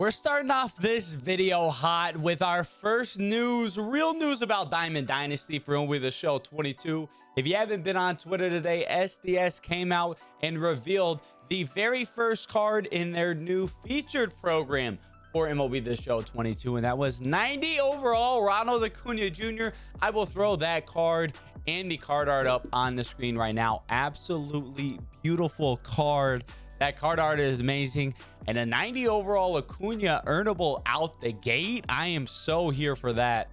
We're starting off this video hot with our first news, real news about Diamond Dynasty for MLB The Show 22. If you haven't been on Twitter today, SDS came out and revealed the very first card in their new featured program for MLB The Show 22, and that was 90 overall Ronald Acuna Jr. I will throw that card and the card art up on the screen right now. Absolutely beautiful card. That card art is amazing. And a 90 overall Acuna earnable out the gate. I am so here for that.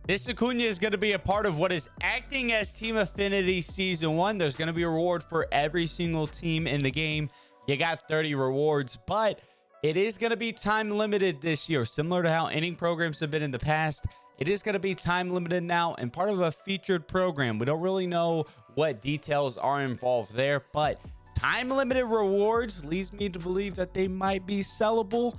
This Acuna is going to be a part of what is acting as Team Affinity Season 1. There's going to be a reward for every single team in the game. You got 30 rewards, but it is going to be time limited this year. Similar to how inning programs have been in the past, it is going to be time limited now and part of a featured program. We don't really know what details are involved there, but time limited rewards leads me to believe that they might be sellable.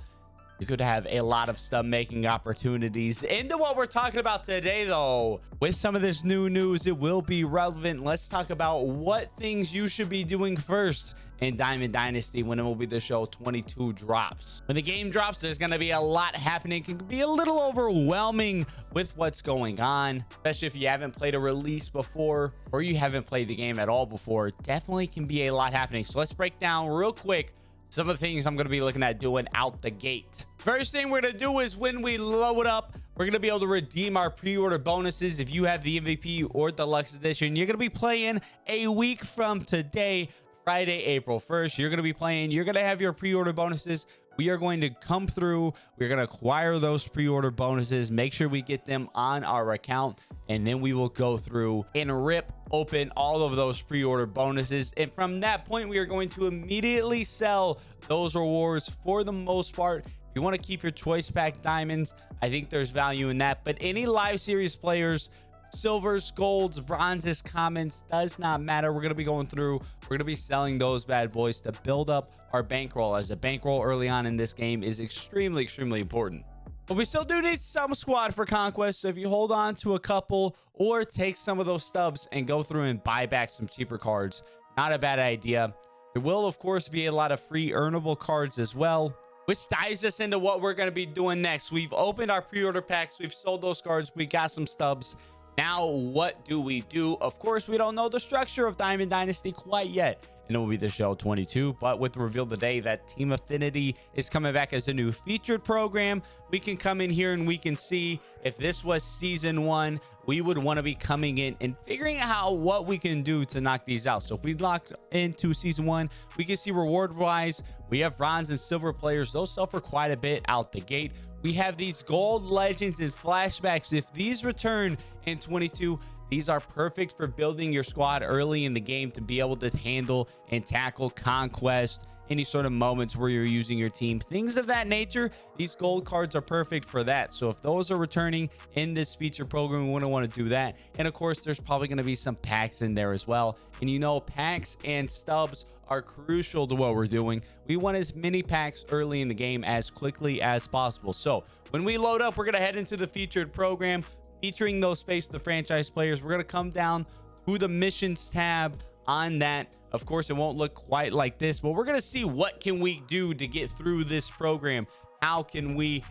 You could have a lot of stuff making opportunities. Into what we're talking about today, though, with some of this new news, it will be relevant. Let's talk about what things you should be doing first in Diamond Dynasty when MLB The Show 22 drops. When the game drops, there's going to be a lot happening. It can be a little overwhelming with what's going on, especially if you haven't played a release before or you haven't played the game at all before. Definitely can be a lot happening. So let's break down real quick some of the things I'm going to be looking at doing out the gate. First thing we're going to do is when we load up, we're going to be able to redeem our pre-order bonuses. If you have the MVP or Deluxe Edition, you're going to be playing a week from today, Friday, April 1st. You're going to be playing. You're going to have your pre-order bonuses. We are going to come through. We're going to acquire those pre-order bonuses, make sure we get them on our account, and then we will go through and rip open all of those pre-order bonuses. And from that point, we are going to immediately sell those rewards for the most part. If you want to keep your choice pack diamonds, I think there's value in that. But any live series players, silvers, golds, bronzes, commons, does not matter. We're going to be going through. We're going to be selling those bad boys to build up our bankroll, as a bankroll early on in this game is extremely important. But we still do need some squad for conquest. So if you hold on to a couple or take some of those stubs and go through and buy back some cheaper cards, not a bad idea. There will, of course, be a lot of free earnable cards as well, which dives us into what we're going to be doing next. We've opened our pre-order packs. We've sold those cards. We got some stubs. Now, what do we do? Of course, we don't know the structure of Diamond Dynasty quite yet. And it will be The Show 22, but with the reveal today that Team Affinity is coming back as a new featured program, we can come in here and we can see if this was season 1, we would want to be coming in and figuring out what we can do to knock these out. So if we lock into season 1, we can see reward wise, we have bronze and silver players. Those sell for quite a bit out the gate. We have these gold legends and flashbacks. If these return in 22, these are perfect for building your squad early in the game to be able to handle and tackle conquest, any sort of moments where you're using your team, things of that nature. These gold cards are perfect for that. So if those are returning in this feature program, we wouldn't want to do that. And of course, there's probably going to be some packs in there as well. And you know, packs and stubs are crucial to what we're doing. We want as many packs early in the game as quickly as possible. So when we load up, we're going to head into the featured program featuring those Face the Franchise players. We're going to come down to the missions tab on that. Of course, it won't look quite like this, but we're going to see what can we do to get through this program. How can we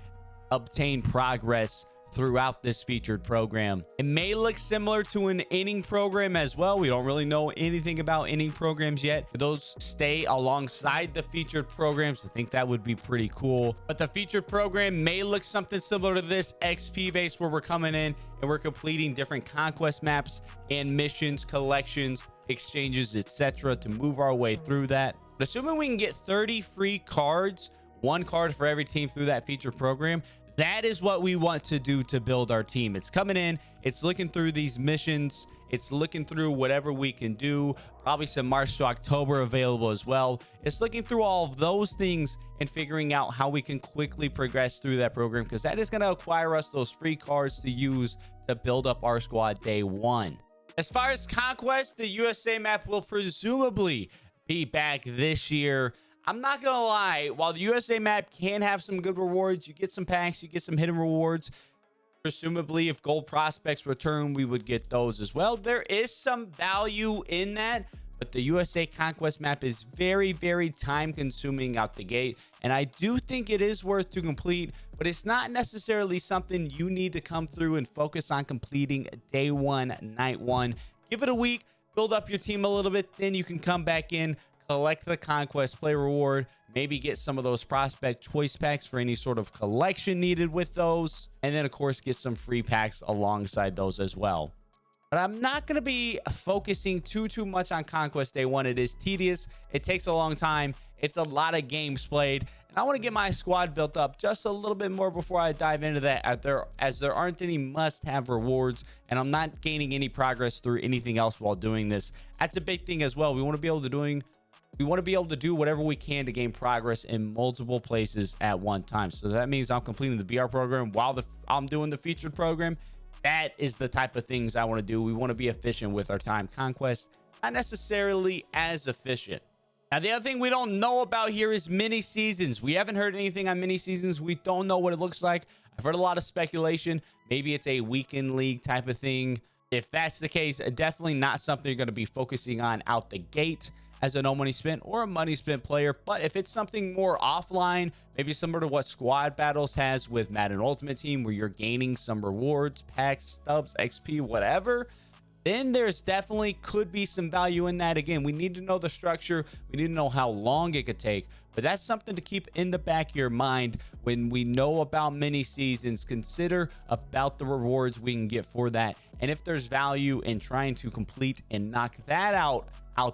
obtain progress throughout this featured program? It may look similar to an inning program as well. We don't really know anything about inning programs yet. Those stay alongside the featured programs. I think that would be pretty cool. But the featured program may look something similar to this XP base, where we're coming in and we're completing different conquest maps and missions, collections, exchanges, etc. to move our way through that. But assuming we can get 30 free cards, one card for every team through that featured program, that is what we want to do to build our team. It's coming in, it's looking through these missions, it's looking through whatever we can do, probably some March to October available as well. It's looking through all of those things and figuring out how we can quickly progress through that program, because that is going to acquire us those free cards to use to build up our squad day 1. As far as conquest, the USA map will presumably be back this year. I'm not gonna lie, while the USA map can have some good rewards, you get some packs, you get some hidden rewards. Presumably, if gold prospects return, we would get those as well. There is some value in that, but the USA Conquest map is very, very time consuming out the gate. And I do think it is worth to complete, but it's not necessarily something you need to come through and focus on completing day one, night one. Give it a week, build up your team a little bit, then you can come back in, collect the Conquest Play reward, maybe get some of those prospect choice packs for any sort of collection needed with those, and then of course get some free packs alongside those as well. But I'm not going to be focusing too much on Conquest Day 1. It is tedious. It takes a long time. It's a lot of games played. And I want to get my squad built up just a little bit more before I dive into that, as there aren't any must-have rewards, and I'm not gaining any progress through anything else while doing this. That's a big thing as well. We want to be able to do whatever we can to gain progress in multiple places at one time. So that means I'm completing the BR program while I'm doing the featured program. That is the type of things I want to do. We want to be efficient with our time. Conquest, not necessarily as efficient. Now, the other thing we don't know about here is mini seasons. We haven't heard anything on mini seasons. We don't know what it looks like. I've heard a lot of speculation. Maybe it's a weekend league type of thing. If that's the case, definitely not something you're going to be focusing on out the gate as a no money spent or a money spent player. But if it's something more offline, maybe similar to what Squad Battles has with Madden Ultimate Team, where you're gaining some rewards, packs, stubs, XP, whatever, then there's definitely could be some value in that. Again, we need to know the structure. We need to know how long it could take, but that's something to keep in the back of your mind when we know about mini seasons. Consider about the rewards we can get for that, and if there's value in trying to complete and knock that out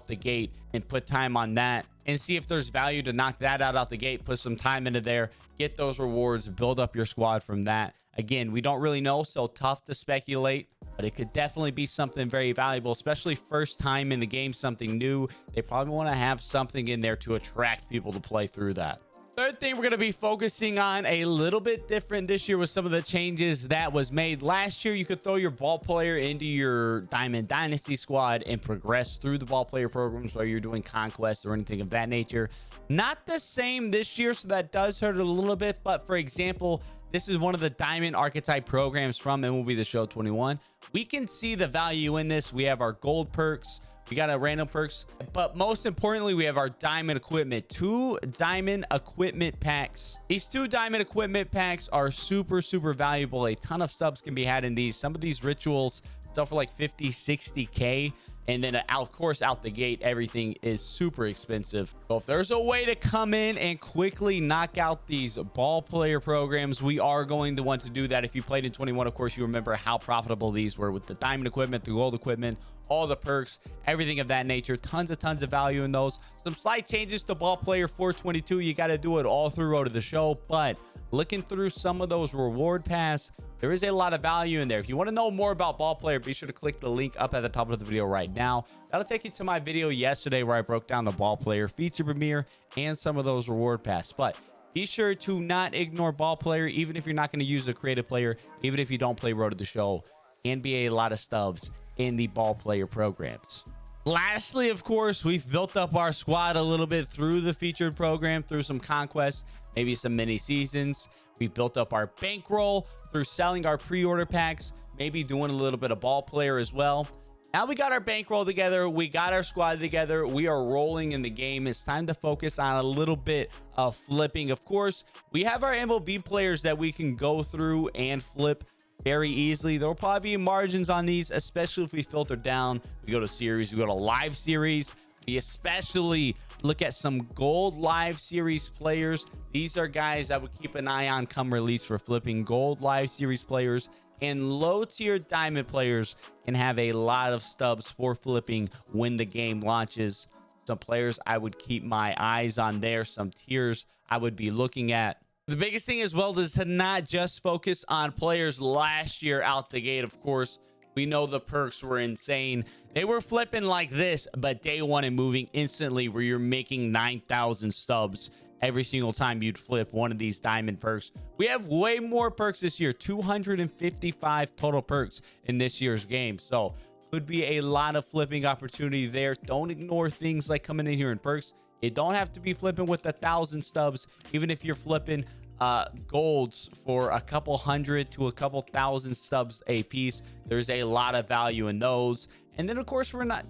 the gate, and put time on that, and see if there's value to knock that out the gate, put some time into there, get those rewards, build up your squad from that. Again, we don't really know, so tough to speculate, but it could definitely be something very valuable, especially first time in the game, something new. They probably want to have something in there to attract people to play through that. Third thing we're going to be focusing on a little bit different this year with some of the changes that was made. Last year, you could throw your ball player into your Diamond Dynasty squad and progress through the ball player programs while you're doing conquests or anything of that nature. Not the same this year, so that does hurt a little bit. But for example, this is one of the diamond archetype programs from MLB The Show 21. We can see the value in this. We have our gold perks. We got our random perks, but most importantly, we have our diamond equipment. 2 diamond equipment packs. These 2 diamond equipment packs are super valuable. A ton of subs can be had in these. Some of these rituals sell for like 50, 60K. And then of course, out the gate, everything is super expensive. So if there's a way to come in and quickly knock out these ball player programs, we are going to want to do that. If you played in 21, of course, you remember how profitable these were with the diamond equipment, the gold equipment, all the perks, everything of that nature. Tons of value in those. Some slight changes to ball player 422. You got to do it all through Road to the Show, but looking through some of those reward paths, there is a lot of value in there. If you want to know more about ball player, be sure to click the link up at the top of the video right now. That'll take you to my video yesterday where I broke down the ball player feature premiere and some of those reward paths. But be sure to not ignore ball player, even if you're not going to use a creative player, even if you don't play Road to the Show. Can be a lot of stubs in the ball player programs. Lastly, of course, we've built up our squad a little bit through the featured program, through some conquests, maybe some mini seasons. We built up our bankroll through selling our pre-order packs, maybe doing a little bit of ball player as well. Now we got our bankroll together. We got our squad together. We are rolling in the game. It's time to focus on a little bit of flipping. Of course, we have our MLB players that we can go through and flip very easily. There will probably be margins on these, especially if we filter down. We go to series, we go to live series. We especially look at some gold live series players. These are guys that would keep an eye on come release for flipping. Gold live series players and low tier diamond players can have a lot of stubs for flipping when the game launches. Some players I would keep my eyes on there. Some tiers I would be looking at. The biggest thing as well is to not just focus on players last year out the gate. Of course, we know the perks were insane. They were flipping like this, but day one and moving instantly, where you're making 9,000 stubs every single time you'd flip one of these diamond perks. We have way more perks this year, 255 total perks in this year's game. So could be a lot of flipping opportunity there. Don't ignore things like coming in here in perks. It don't have to be flipping with 1,000 stubs. Even if you're flipping golds for a couple hundred to a couple thousand stubs a piece, there's a lot of value in those. And then of course, we're not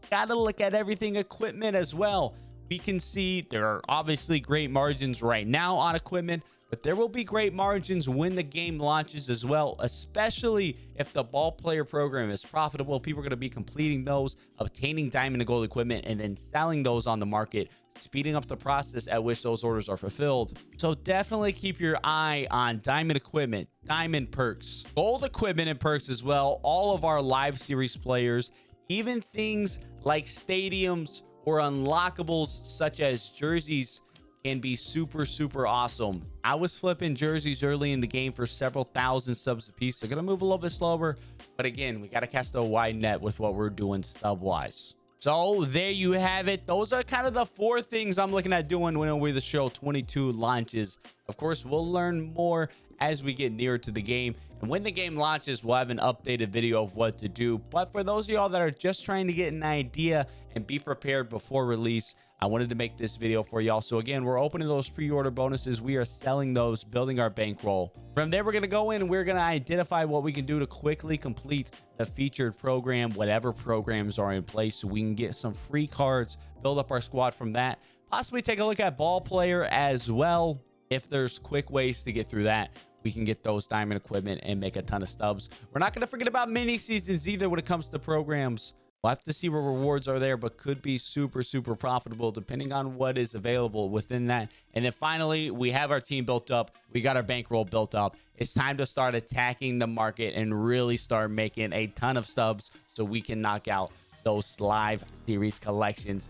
gotta look at everything equipment as well. We can see there are obviously great margins right now on equipment, but there will be great margins when the game launches as well, especially if the ball player program is profitable. People are going to be completing those, obtaining diamond and gold equipment, and then selling those on the market, speeding up the process at which those orders are fulfilled. So definitely keep your eye on diamond equipment, diamond perks, gold equipment and perks as well. All of our live series players, even things like stadiums or unlockables such as jerseys, can be super awesome. I was flipping jerseys early in the game for several thousand subs a piece. They're gonna move a little bit slower, but again, we gotta cast a wide net with what we're doing sub wise. So there you have it. Those are kind of the 4 things I'm looking at doing when MLB The Show 22 launches. Of course, we'll learn more as we get nearer to the game, and when the game launches, we'll have an updated video of what to do. But for those of y'all that are just trying to get an idea and be prepared before release, I wanted to make this video for y'all. So again, we're opening those pre-order bonuses. We are selling those, building our bankroll. From there, we're going to go in and we're going to identify what we can do to quickly complete the featured program, whatever programs are in place, so we can get some free cards, build up our squad from that. Possibly take a look at ball player as well. If there's quick ways to get through that, we can get those diamond equipment and make a ton of stubs. We're not going to forget about mini seasons either when it comes to programs. We'll have to see what rewards are there, but could be super profitable depending on what is available within that. And then finally, we have our team built up. We got our bankroll built up. It's time to start attacking the market and really start making a ton of stubs so we can knock out those live series collections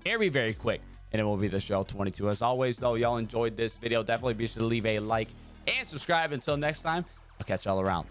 very quick. And it will be the show 22. As always, though, y'all enjoyed this video, definitely be sure to leave a like and subscribe. Until next time, I'll catch y'all around.